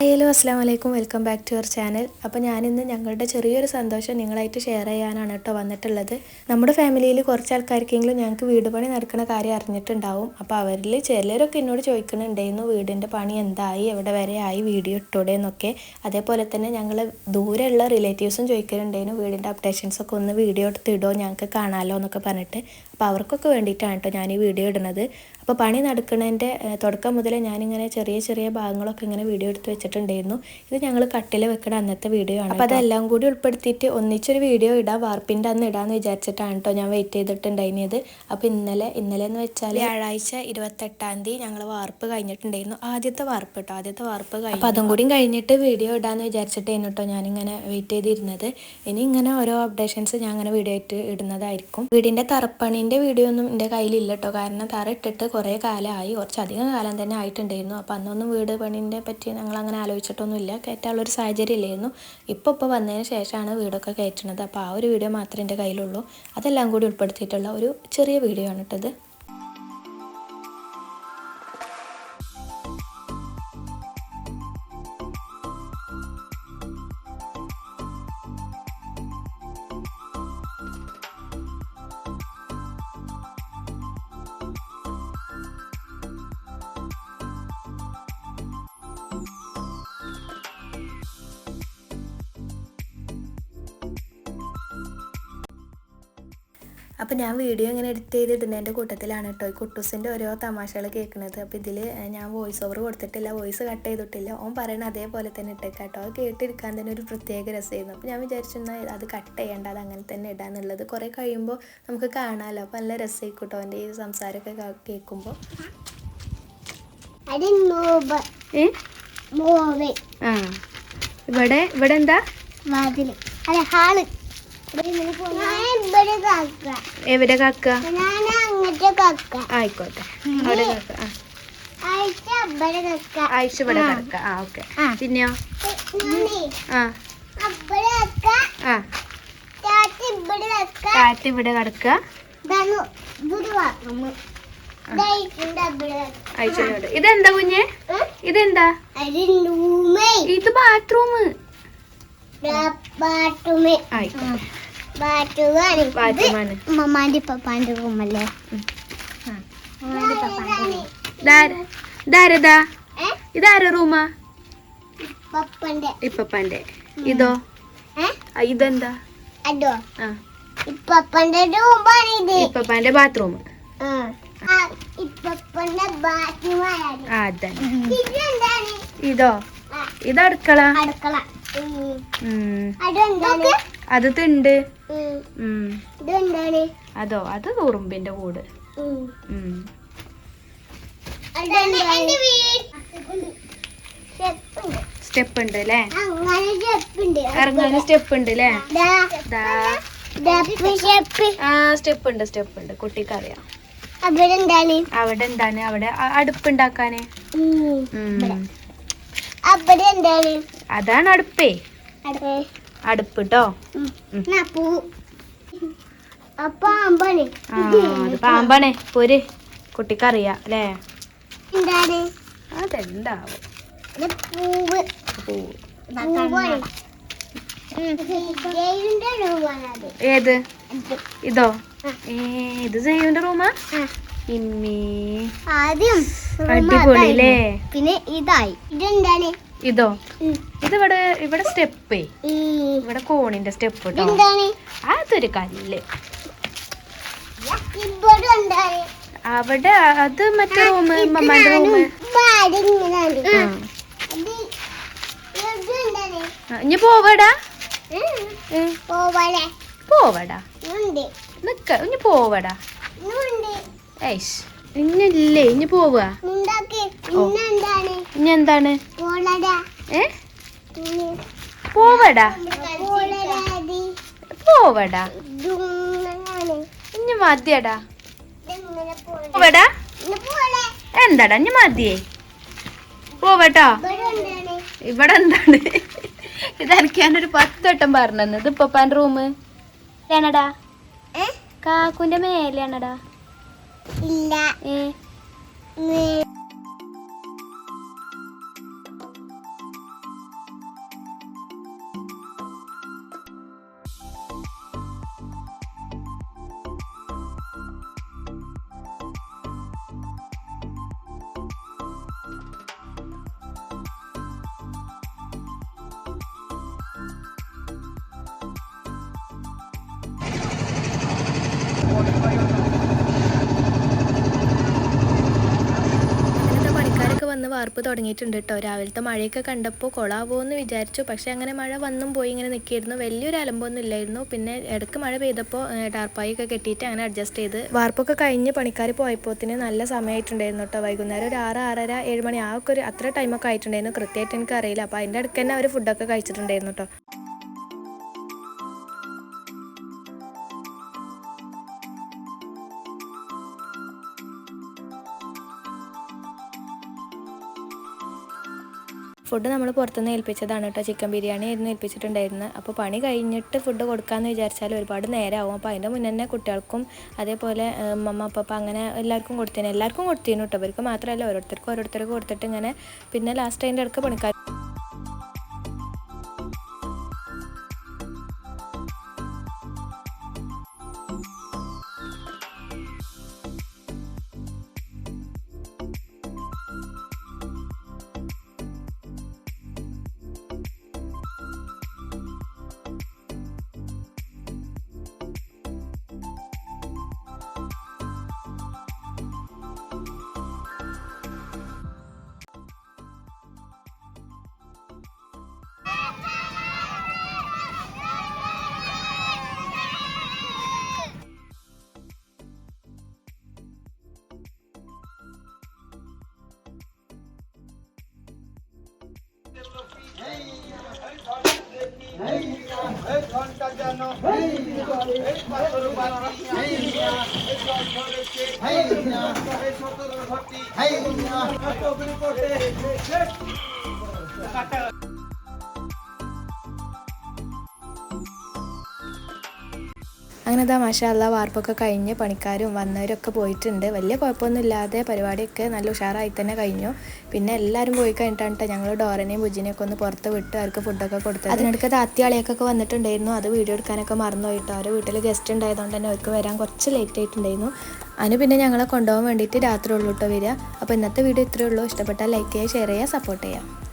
Hello അസ്സാം വലൈക്കും welcome back to our channel. അപ്പോൾ ഞാനിന്ന് ഞങ്ങളുടെ ചെറിയൊരു സന്തോഷം നിങ്ങളായിട്ട് ഷെയർ ചെയ്യാനാണ് കേട്ടോ വന്നിട്ടുള്ളത്. നമ്മുടെ ഫാമിലിയിൽ കുറച്ച് ആൾക്കാർക്കെങ്കിലും ഞങ്ങൾക്ക് വീട് പണി നടക്കുന്ന കാര്യം അറിഞ്ഞിട്ടുണ്ടാവും. അപ്പോൾ അവരിൽ ചിലരൊക്കെ എന്നോട് ചോദിക്കുന്നുണ്ടായിരുന്നു വീടിൻ്റെ പണി എന്തായി, എവിടെ വരെ ആയി, വീഡിയോ ഇട്ടൂടെ എന്നൊക്കെ. അതേപോലെ തന്നെ ഞങ്ങൾ ദൂരെയുള്ള റിലേറ്റീവ്സും ചോദിക്കുന്നുണ്ടായിരുന്നു വീടിൻ്റെ അപ്ഡേഷൻസൊക്കെ ഒന്ന് വീഡിയോ എടുത്തിടുമോ ഞങ്ങൾക്ക് കാണാമല്ലോ എന്നൊക്കെ പറഞ്ഞിട്ട്. അപ്പോൾ അവർക്കൊക്കെ വേണ്ടിയിട്ടാണ് കേട്ടോ ഞാൻ ഈ വീഡിയോ ഇടുന്നത്. അപ്പോൾ പണി നടക്കുന്നതിൻ്റെ തുടക്കം മുതലേ ഞാനിങ്ങനെ ചെറിയ ചെറിയ ഭാഗങ്ങളൊക്കെ ഇങ്ങനെ വീഡിയോ എടുത്ത് വെച്ചിട്ടുണ്ടായിരുന്നു. ഇത് ഞങ്ങൾ കട്ടിൽ വെക്കുന്ന അന്നത്തെ വീഡിയോ ആണ്. അപ്പോൾ അതെല്ലാം കൂടി ഉൾപ്പെടുത്തിയിട്ട് ഒന്നിച്ചൊരു വീഡിയോ ഇടാം, വാർപ്പിൻ്റെ അന്ന് ഇടാമെന്ന് വിചാരിച്ചിട്ടാണ് കേട്ടോ ഞാൻ വെയിറ്റ് ചെയ്തിട്ടുണ്ടായിരുന്നത്. അപ്പോൾ ഇന്നലെ എന്ന് വെച്ചാൽ വ്യാഴാഴ്ച 28-ാം തീയതി ഞങ്ങൾ വാർപ്പ് കഴിഞ്ഞിട്ടുണ്ടായിരുന്നു. ആദ്യത്തെ വാർപ്പ് കേട്ടോ, ആദ്യത്തെ വാർപ്പ് കഴിഞ്ഞു. അപ്പോൾ അതും കൂടി കഴിഞ്ഞിട്ട് വീഡിയോ ഇടാമെന്ന് വിചാരിച്ചിട്ടായിരുന്നു കേട്ടോ ഞാനിങ്ങനെ വെയിറ്റ് ചെയ്തിരുന്നത്. ഇനി ഇങ്ങനെ ഓരോ അപ്ഡേഷൻസ് ഞാൻ അങ്ങനെ വീഡിയോ ആയിട്ട് ഇടുന്നതായിരിക്കും. വീടിൻ്റെ തറപ്പണീൻ്റെ വീഡിയോ ഒന്നും എൻ്റെ കയ്യിലില്ല കേട്ടോ, കാരണം തറ ഇട്ടിട്ട് കുറേ കാലമായി, കുറച്ചധികം കാലം തന്നെ ആയിട്ടുണ്ടായിരുന്നു. അപ്പോൾ അന്നൊന്നും വീട് പണീൻ്റെ പറ്റി ഞങ്ങൾ അങ്ങനെ ആലോചിച്ചിട്ടൊന്നുമില്ല, കയറ്റാനുള്ളൊരു സാഹചര്യം ഇല്ലായിരുന്നു. ഇപ്പോൾ വന്നതിന് ശേഷമാണ് വീടൊക്കെ കയറ്റുന്നത്. അപ്പോൾ ആ ഒരു വീഡിയോ മാത്രമേ എൻ്റെ കയ്യിലുള്ളൂ. അതെല്ലാം കൂടി ഉൾപ്പെടുത്തിയിട്ടുള്ള ഒരു ചെറിയ വീഡിയോ ആണ് ഇട്ടത്. അപ്പോൾ ഞാൻ വീഡിയോ ഇങ്ങനെ എഡിറ്റ് ചെയ്തിടുന്നതിൻ്റെ കൂട്ടത്തിലാണ് കേട്ടോ ഈ കുട്ടൂസിൻ്റെ ഓരോ തമാശകൾ കേൾക്കുന്നത്. അപ്പോൾ ഇതിൽ ഞാൻ വോയിസ് ഓവർ കൊടുത്തിട്ടില്ല, വോയിസ് കട്ട് ചെയ്തിട്ടില്ല. ഓൻ പറയുന്നത് അതേപോലെ തന്നെ ഇട്ടേക്കാം കേട്ടോ. അത് കേട്ടിരിക്കാൻ തന്നെ ഒരു പ്രത്യേക രസമായിരുന്നു. അപ്പോൾ ഞാൻ വിചാരിച്ചിരുന്നാൽ അത് കട്ട് ചെയ്യേണ്ട, അത് അങ്ങനെ തന്നെ ഇടാന്നുള്ളത്. കുറേ കഴിയുമ്പോൾ നമുക്ക് കാണാമല്ലോ, അപ്പോൾ നല്ല രസമായിരിക്കും കേട്ടോ എൻ്റെ ഈ സംസാരമൊക്കെ കേൾക്കുമ്പോൾ. ഇവിടെ എന്താ ഹാള് എവിടെ കാക്ക? ആയിക്കോട്ടെ, അവിടെ കാക്ക. ആയിഷ ഇവിടെ കിടക്ക. ആ ഓക്കെ. പിന്നെയോ? കാറ്റ് ഇവിടെ കിടക്ക. ഇതെന്താ കുഞ്ഞെ? ഇതെന്താ? ഇത് ബാത്റൂം. മമ്മാന്റെ പപ്പാന്റെ റൂമല്ലേ? ഇതാര റൂമാ? ഇപ്പപ്പാന്റെ. ഇതോ? ഇതെന്താ? ഇപ്പപ്പാന്റെ ബാത്റൂം. ഇതോ? ഇത് അടുക്കള. അത് തിണ്ട്. അതോ? അത് ഉറുമ്പിന്റെ കൂട്. സ്റ്റെപ്പ് ഉണ്ട് അല്ലേ? ഇറങ്ങാനും സ്റ്റെപ്പ് ഉണ്ട് അല്ലേ? ആ സ്റ്റെപ്പ് ഉണ്ട്. കുട്ടിക്കറിയാം. അവിടെ എന്താണ്? അവിടെ അടുപ്പുണ്ടാക്കാന്. അതാണ് അടുപ്പേ. അടുപ്പ് കേട്ടോ. അത് പാമ്പാണ്. പോര്, കുട്ടിക്കറിയാം അല്ലേ? അതെന്താവും? ഏത്? ഇതോ? ഇത് ജയ്യുവിന്റെ റൂമാ? അടിപൊളിയല്ലേ? പിന്നെ ഇതോ? ഇവിടെ സ്റ്റെപ്പേ, ഇവിടെ കോണിന്റെ സ്റ്റെപ്പ് കേട്ടോ. അതൊരു കല്ല്. അവിടെ അത് മറ്റേ റൂം, മമ്മാന്റെ റൂം. ഇനി പോവടാ, നിക്ക. ഇനി പോവടാ. ഇന്നില്ലേ, ഇനി പോവുക. ഇനി എന്താണ്? പോവടാ. ഇനി മതിയടാ. പോവടാ. എന്താടാ ഇനി മതിയേ? പോവട്ടോ. ഇവിടെ എന്താണ്? ഇതെനിക്ക് ഞാനൊരു 10 വട്ടം പറഞ്ഞത്. ഇത് പപ്പാന്റെ റൂം ആണടാ, കാക്കുന്റെ മേലെയാണടാ. ഇല്ല. വാർപ്പ് തുടങ്ങിയിട്ടുണ്ട് കേട്ടോ. രാവിലത്തെ മഴയൊക്കെ കണ്ടപ്പോൾ കൊളാവോ എന്ന് വിചാരിച്ചു. പക്ഷേ അങ്ങനെ മഴ വന്നും പോയി ഇങ്ങനെ നിൽക്കിയിരുന്നു. വലിയൊരു അലമ്പൊന്നും ഇല്ലായിരുന്നു. പിന്നെ ഇടയ്ക്ക് മഴ പെയ്തപ്പോൾ ടാർപ്പായൊക്കെ കെട്ടിയിട്ട് അങ്ങനെ അഡ്ജസ്റ്റ് ചെയ്ത് വാർപ്പൊക്കെ കഴിഞ്ഞ് പണിക്കാർ പോയപ്പോത്തിന് നല്ല സമയമായിട്ടുണ്ടായിരുന്നു കേട്ടോ. വൈകുന്നേരം ഒരു 6, 6:30, 7 മണി ആ ഒക്കെ ഒരു അത്ര ടൈമൊക്കെ ആയിട്ടുണ്ടായിരുന്നു. കൃത്യമായിട്ട് എനിക്ക് അറിയില്ല. അപ്പോൾ അതിൻ്റെ ഇടയ്ക്ക് തന്നെ അവർ ഫുഡൊക്കെ കഴിച്ചിട്ടുണ്ടായിരുന്നു കേട്ടോ. ഫുഡ് നമ്മൾ പുറത്തുനിന്ന് ഏൽപ്പിച്ചതാണ് കേട്ടോ. ചിക്കൻ ബിരിയാണി ആയിരുന്നു ഏൽപ്പിച്ചിട്ടുണ്ടായിരുന്നത്. അപ്പോൾ പണി കഴിഞ്ഞിട്ട് ഫുഡ് കൊടുക്കാമെന്ന് വിചാരിച്ചാൽ ഒരുപാട് നേരമാവും. അപ്പോൾ അതിൻ്റെ മുന്നേ തന്നെ കുട്ടികൾക്കും അതേപോലെ അമ്മ അപ്പ അങ്ങനെ എല്ലാവർക്കും കൊടുത്തിരുന്നു കേട്ടോ. ഇവർക്ക് മാത്രമല്ല ഓരോരുത്തർക്ക് കൊടുത്തിട്ട് ഇങ്ങനെ പിന്നെ ലാസ്റ്റ് അതിൻ്റെ ഇടയ്ക്ക് പണിക്കാർ അങ്ങനെ അതാ മാഷാ അല്ലാ വാർപ്പൊക്കെ കഴിഞ്ഞ് പണിക്കാരും വന്നവരൊക്കെ പോയിട്ടുണ്ട്. വലിയ കുഴപ്പമൊന്നും ഇല്ലാതെ പരിപാടിയൊക്കെ നല്ല ഉഷാറായി തന്നെ കഴിഞ്ഞു. പിന്നെ എല്ലാവരും പോയി കഴിഞ്ഞിട്ടാണ് ഞങ്ങൾ ഡോറനെയും ബുജിനെയൊക്കെ ഒന്ന് പുറത്ത് വിട്ട് അവർക്ക് ഫുഡൊക്കെ കൊടുത്തത്. അതിനിടയ്ക്ക് താത്തിയാളിയൊക്കെ വന്നിട്ടുണ്ടായിരുന്നു. അത് വീഡിയോ എടുക്കാനൊക്കെ മറന്നുപോയിട്ടോ. അവരുടെ വീട്ടിൽ ഗസ്റ്റ് ഉണ്ടായതുകൊണ്ട് തന്നെ അവർക്ക് വരാൻ കുറച്ച് ലേറ്റ് ആയിട്ടുണ്ടായിരുന്നു. അതിന് പിന്നെ ഞങ്ങളെ കൊണ്ടുപോകാൻ വേണ്ടിയിട്ട് രാത്രി ഉള്ളൂ കേട്ടോ വരിക. അപ്പോൾ ഇന്നത്തെ വീഡിയോ ഇത്രയേ ഉള്ളൂ. ഇഷ്ടപ്പെട്ടാൽ ലൈക്ക് ചെയ്യുക, ഷെയർ ചെയ്യുക, സപ്പോർട്ട് ചെയ്യുക.